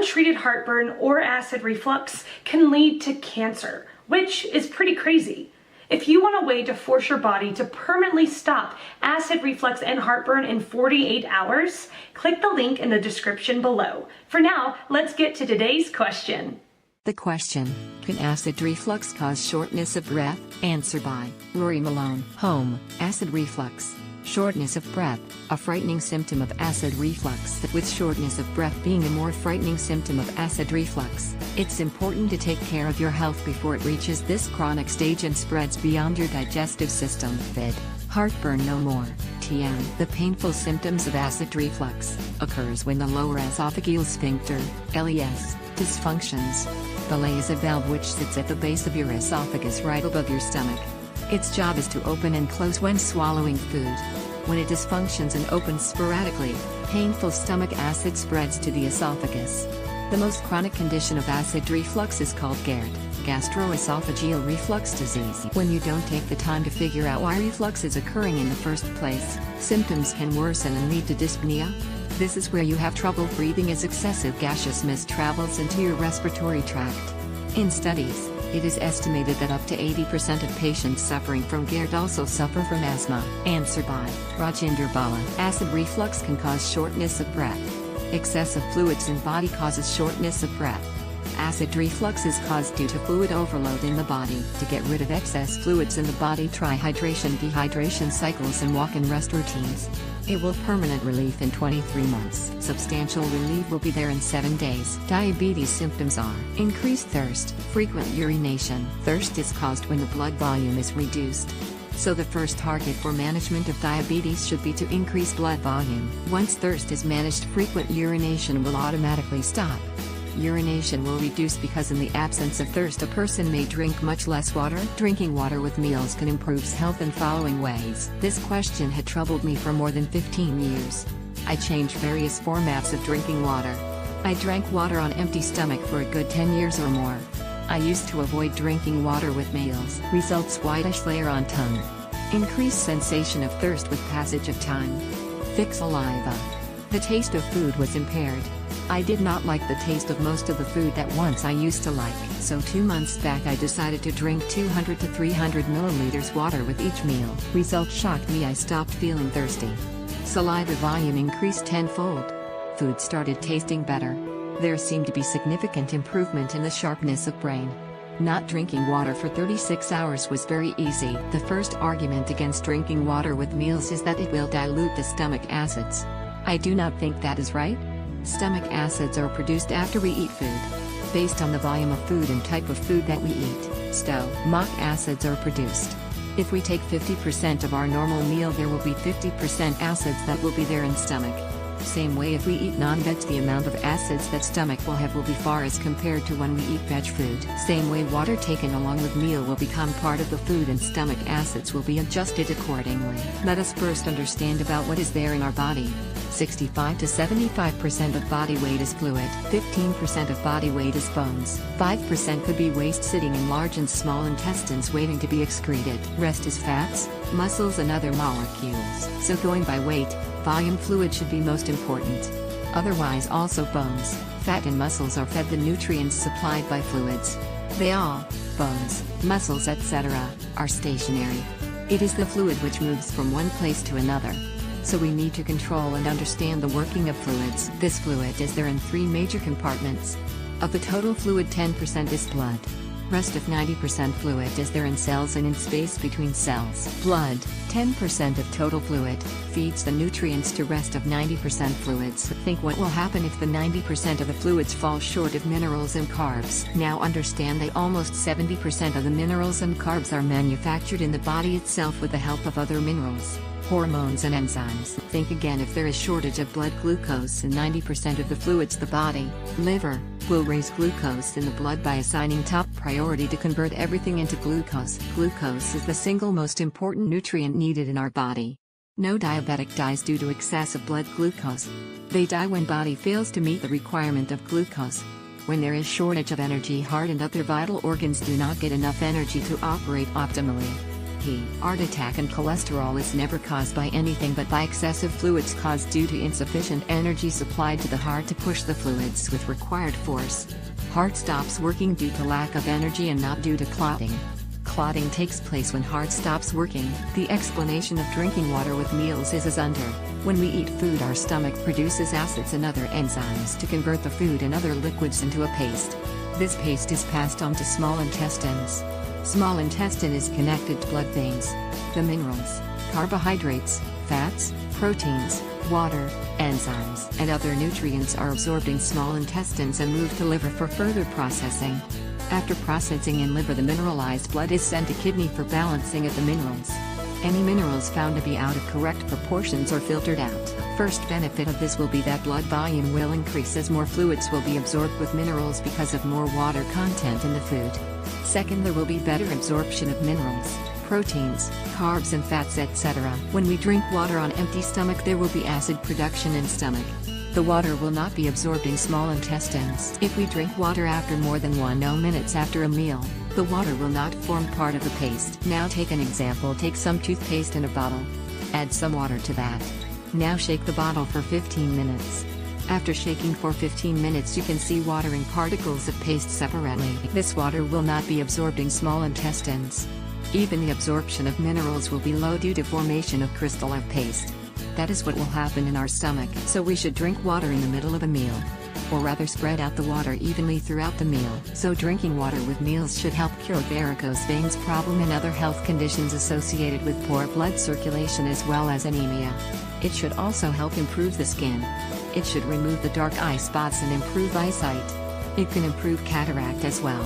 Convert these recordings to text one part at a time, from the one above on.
untreated heartburn or acid reflux can lead to cancer, which is pretty crazy. If you want a way to force your body to permanently stop acid reflux and heartburn in 48 hours, click the link in the description below. For now, let's get to today's question. The question: can acid reflux cause shortness of breath? Answer by Rory Malone. Home. Acid reflux. Shortness of breath, a frightening symptom of acid reflux. With shortness of breath being a more frightening symptom of acid reflux, it's important to take care of your health before it reaches this chronic stage and spreads beyond your digestive system. Vid. Heartburn no more. TM. The painful symptoms of acid reflux occurs when the lower esophageal sphincter, LES, dysfunctions. The LES is a valve which sits at the base of your esophagus right above your stomach. Its job is to open and close when swallowing food. When it dysfunctions and opens sporadically, painful stomach acid spreads to the esophagus. The most chronic condition of acid reflux is called GERD, gastroesophageal reflux disease. When you don't take the time to figure out why reflux is occurring in the first place, symptoms can worsen and lead to dyspnea. This is where you have trouble breathing as excessive gaseous mist travels into your respiratory tract. In studies, it is estimated that up to 80% of patients suffering from GERD also suffer from asthma. Answer by Rajinder Bala. Acid reflux can cause shortness of breath. Excessive fluids in body causes shortness of breath. Acid reflux is caused due to fluid overload in the body. To get rid of excess fluids in the body, try hydration-dehydration cycles and walk and rest routines. It will permanent relief in 23 months. Substantial relief will be there in 7 days. Diabetes symptoms are increased thirst, frequent urination. Thirst is caused when the blood volume is reduced. So the first target for management of diabetes should be to increase blood volume. Once thirst is managed, frequent urination will automatically stop. Urination will reduce because in the absence of thirst a person may drink much less water. Drinking water with meals can improve health in following ways. This question had troubled me for more than 15 years. I changed various formats of drinking water. I drank water on empty stomach for a good 10 years or more. I used to avoid drinking water with meals. Results: whitish layer on tongue. Increased sensation of thirst with passage of time. Thick saliva. The taste of food was impaired. I did not like the taste of most of the food that once I used to like. So 2 months back I decided to drink 200 to 300 milliliters water with each meal. Results shocked me. I stopped feeling thirsty. Saliva volume increased tenfold. Food started tasting better. There seemed to be significant improvement in the sharpness of brain. Not drinking water for 36 hours was very easy. The first argument against drinking water with meals is that it will dilute the stomach acids. I do not think that is right. Stomach acids are produced after we eat food. Based on the volume of food and type of food that we eat, stomach acids are produced. If we take 50% of our normal meal, there will be 50% acids that will be there in stomach. Same way, if we eat non-veg, the amount of acids that stomach will have will be far as compared to when we eat veg food. Same way, water taken along with meal will become part of the food and stomach acids will be adjusted accordingly. Let us first understand about what is there in our body. 65 to 75% of body weight is fluid. 15% of body weight is bones. 5% could be waste sitting in large and small intestines waiting to be excreted. Rest is fats, muscles and other molecules. So going by weight, volume, fluid should be most important. Otherwise also bones, fat and muscles are fed the nutrients supplied by fluids. They all, bones, muscles etc., are stationary. It is the fluid which moves from one place to another. So we need to control and understand the working of fluids. This fluid is there in 3 major compartments. Of the total fluid, 10% is blood. Rest of 90% fluid is there in cells and in space between cells. Blood, 10% of total fluid, feeds the nutrients to rest of 90% fluids. Think what will happen if the 90% of the fluids fall short of minerals and carbs. Now understand that almost 70% of the minerals and carbs are manufactured in the body itself with the help of other minerals, hormones and enzymes. Think again, if there is shortage of blood glucose in 90% of the fluids, the body, liver, will raise glucose in the blood by assigning top priority to convert everything into glucose. Glucose is the single most important nutrient needed in our body. No diabetic dies due to excessive blood glucose. They die when body fails to meet the requirement of glucose. When there is shortage of energy, heart and other vital organs do not get enough energy to operate optimally. key. Heart attack and cholesterol is never caused by anything but by excessive fluids caused due to insufficient energy supplied to the heart to push the fluids with required force. Heart stops working due to lack of energy and not due to clotting. Clotting takes place when heart stops working. The explanation of drinking water with meals is as under. When we eat food, our stomach produces acids and other enzymes to convert the food and other liquids into a paste. This paste is passed on to small intestines. Small intestine is connected to blood veins. The minerals, carbohydrates, fats, proteins, water, enzymes, and other nutrients are absorbed in small intestines and moved to liver for further processing. After processing in liver, the mineralized blood is sent to kidney for balancing of the minerals. Any minerals found to be out of correct proportions are filtered out. First benefit of this will be that blood volume will increase as more fluids will be absorbed with minerals because of more water content in the food. Second, there will be better absorption of minerals, proteins, carbs and fats, etc. When we drink water on empty stomach, there will be acid production in stomach. The water will not be absorbed in small intestines. If we drink water after more than 1 minutes after a meal, the water will not form part of the paste. Now take an example. Take some toothpaste in a bottle. Add some water to that. Now shake the bottle for 15 minutes. After shaking for 15 minutes, you can see watering particles of paste separately. This water will not be absorbed in small intestines. Even the absorption of minerals will be low due to formation of crystal of paste. That is what will happen in our stomach. So we should drink water in the middle of a meal. Or rather, spread out the water evenly throughout the meal. So drinking water with meals should help cure varicose veins problem and other health conditions associated with poor blood circulation as well as anemia. It should also help improve the skin. It should remove the dark eye spots and improve eyesight. It can improve cataract as well.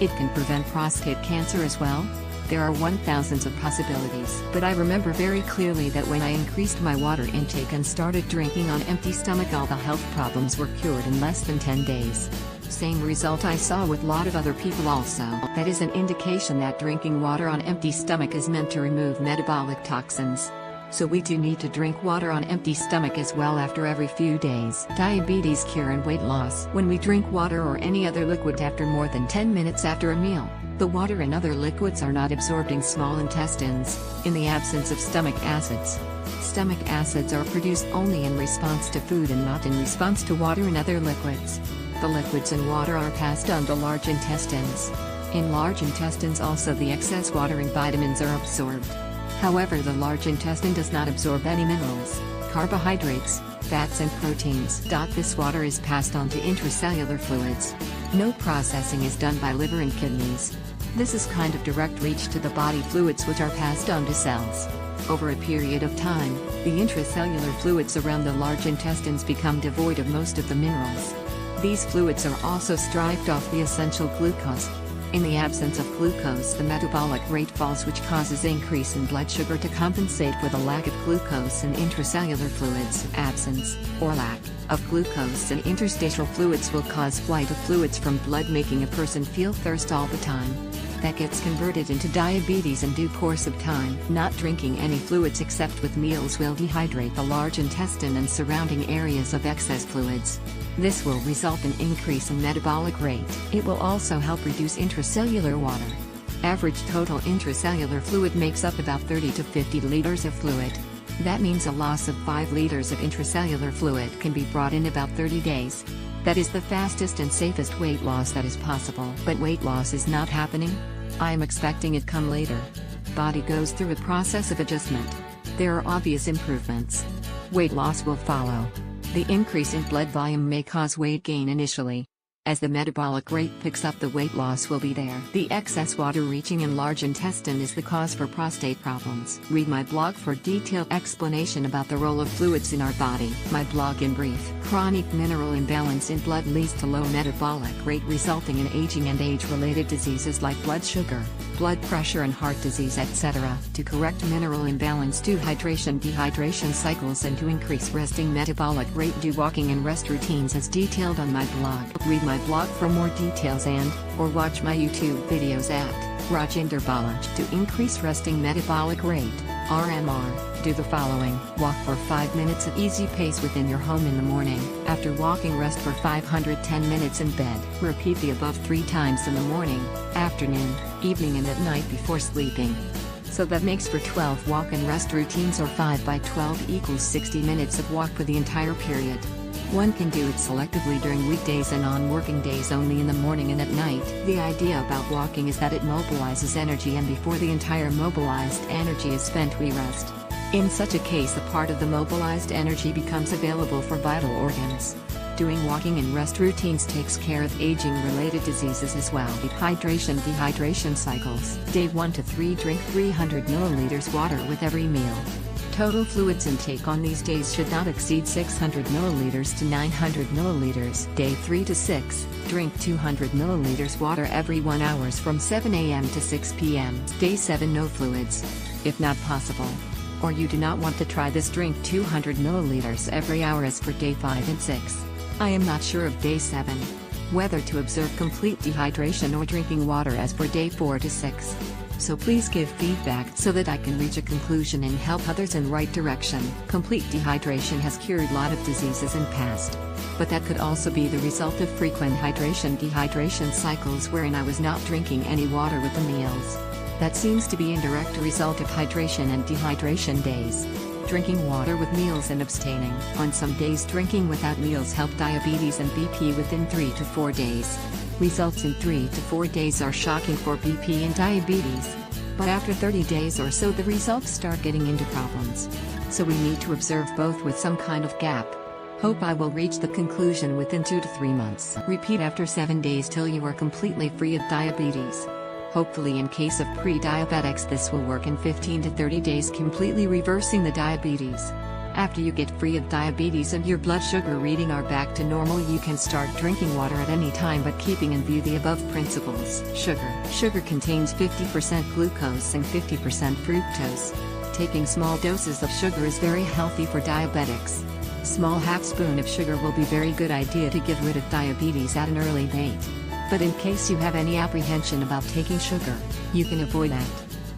It can prevent prostate cancer as well. There are 1,000s of possibilities. But I remember very clearly that when I increased my water intake and started drinking on empty stomach, all the health problems were cured in less than 10 days. Same result I saw with lot of other people also. That is an indication that drinking water on empty stomach is meant to remove metabolic toxins. So we do need to drink water on empty stomach as well after every few days. Diabetes cure and weight loss. When we drink water or any other liquid after more than 10 minutes after a meal, the water and other liquids are not absorbed in small intestines, in the absence of stomach acids. Stomach acids are produced only in response to food and not in response to water and other liquids. The liquids and water are passed on to large intestines. In large intestines also the excess water and vitamins are absorbed. However, the large intestine does not absorb any minerals, carbohydrates, fats and proteins. This water is passed on to intracellular fluids. No processing is done by liver and kidneys. This is kind of direct reach to the body fluids which are passed on to cells. Over a period of time, the intracellular fluids around the large intestines become devoid of most of the minerals. These fluids are also stripped off the essential glucose. In the absence of glucose, the metabolic rate falls, which causes increase in blood sugar to compensate for the lack of glucose in intracellular fluids. Absence, or lack, of glucose in interstitial fluids will cause flight of fluids from blood, making a person feel thirst all the time. That gets converted into diabetes in due course of time. Not drinking any fluids except with meals will dehydrate the large intestine and surrounding areas of excess fluids. This will result in increase in metabolic rate. It will also help reduce intracellular water. Average total intracellular fluid makes up about 30 to 50 liters of fluid. That means a loss of 5 liters of intracellular fluid can be brought in about 30 days. That is the fastest and safest weight loss that is possible. But weight loss is not happening? I am expecting it come later. Body goes through a process of adjustment. There are obvious improvements. Weight loss will follow. The increase in blood volume may cause weight gain initially. As the metabolic rate picks up, the weight loss will be there. The excess water reaching in large intestine is the cause for prostate problems. Read my blog for detailed explanation about the role of fluids in our body. My blog in brief. Chronic mineral imbalance in blood leads to low metabolic rate, resulting in aging and age-related diseases like blood sugar, blood pressure and heart disease, etc. To correct mineral imbalance, do hydration-dehydration cycles, and to increase resting metabolic rate, do walking and rest routines as detailed on my blog. Read my blog for more details or watch my YouTube videos at Rajinder Bala. To increase resting metabolic rate, RMR, do the following. Walk for 5 minutes at easy pace within your home in the morning. After walking, rest for 510 minutes in bed. Repeat the above 3 times in the morning, afternoon, evening and at night before sleeping. So that makes for 12 walk and rest routines, or 5 by 12 equals 60 minutes of walk for the entire period. One can do it selectively during weekdays and on working days only in the morning and at night. The idea about walking is that it mobilizes energy, and before the entire mobilized energy is spent, we rest. In such a case, a part of the mobilized energy becomes available for vital organs. Doing walking and rest routines takes care of aging-related diseases as well. Dehydration cycles. Day 1 to 3, drink 300 milliliters water with every meal. Total fluids intake on these days should not exceed 600 milliliters to 900 milliliters. Day 3 to 6, drink 200 milliliters water every 1 hour from 7 a.m. to 6 p.m. Day 7, no fluids. If not possible, or you do not want to try this, drink 200 milliliters every hour as for day 5 and 6. I am not sure of day 7, whether to observe complete dehydration or drinking water as for day 4 to 6. So please give feedback so that I can reach a conclusion and help others in right direction. Complete dehydration has cured a lot of diseases in past. But that could also be the result of frequent dehydration cycles wherein I was not drinking any water with the meals. That seems to be an indirect result of hydration and dehydration days. Drinking water with meals and abstaining. On some days, drinking without meals help diabetes and BP within 3 to 4 days. Results in 3 to 4 days are shocking for BP and diabetes. But after 30 days or so, the results start getting into problems. So we need to observe both with some kind of gap. Hope I will reach the conclusion within 2 to 3 months. Repeat after 7 days till you are completely free of diabetes. Hopefully, in case of pre-diabetics, this will work in 15 to 30 days, completely reversing the diabetes. After you get free of diabetes and your blood sugar reading are back to normal, you can start drinking water at any time, but keeping in view the above principles. Sugar contains 50% glucose and 50% fructose. Taking small doses of sugar is very healthy for diabetics. Small half spoon of sugar will be very good idea to get rid of diabetes at an early date. But in case you have any apprehension about taking sugar, you can avoid that.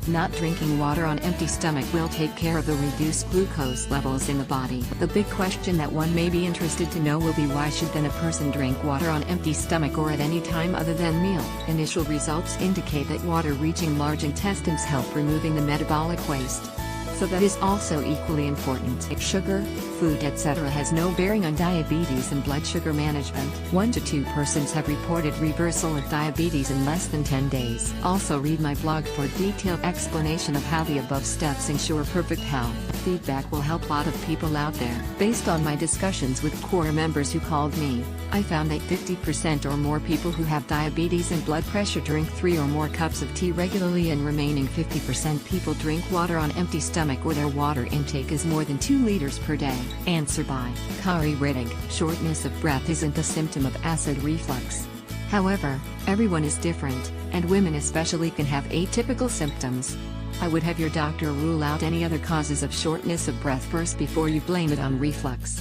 Not drinking water on empty stomach will take care of the reduced glucose levels in the body. The big question that one may be interested to know will be, why should then a person drink water on empty stomach or at any time other than meal? Initial results indicate that water reaching large intestines help removing the metabolic waste. So that is also equally important. Sugar, food, etc. has no bearing on diabetes and blood sugar management. 1 to 2 persons have reported reversal of diabetes in less than 10 days. Also read my blog for detailed explanation of how the above steps ensure perfect health. Feedback will help a lot of people out there. Based on my discussions with core members who called me, I found that 50% or more people who have diabetes and blood pressure drink 3 or more cups of tea regularly, and remaining 50% people drink water on empty stomach or their water intake is more than 2 liters per day. Answer by Kari Rittig. Shortness of breath isn't a symptom of acid reflux. However, everyone is different, and women especially can have atypical symptoms. I would have your doctor rule out any other causes of shortness of breath first before you blame it on reflux.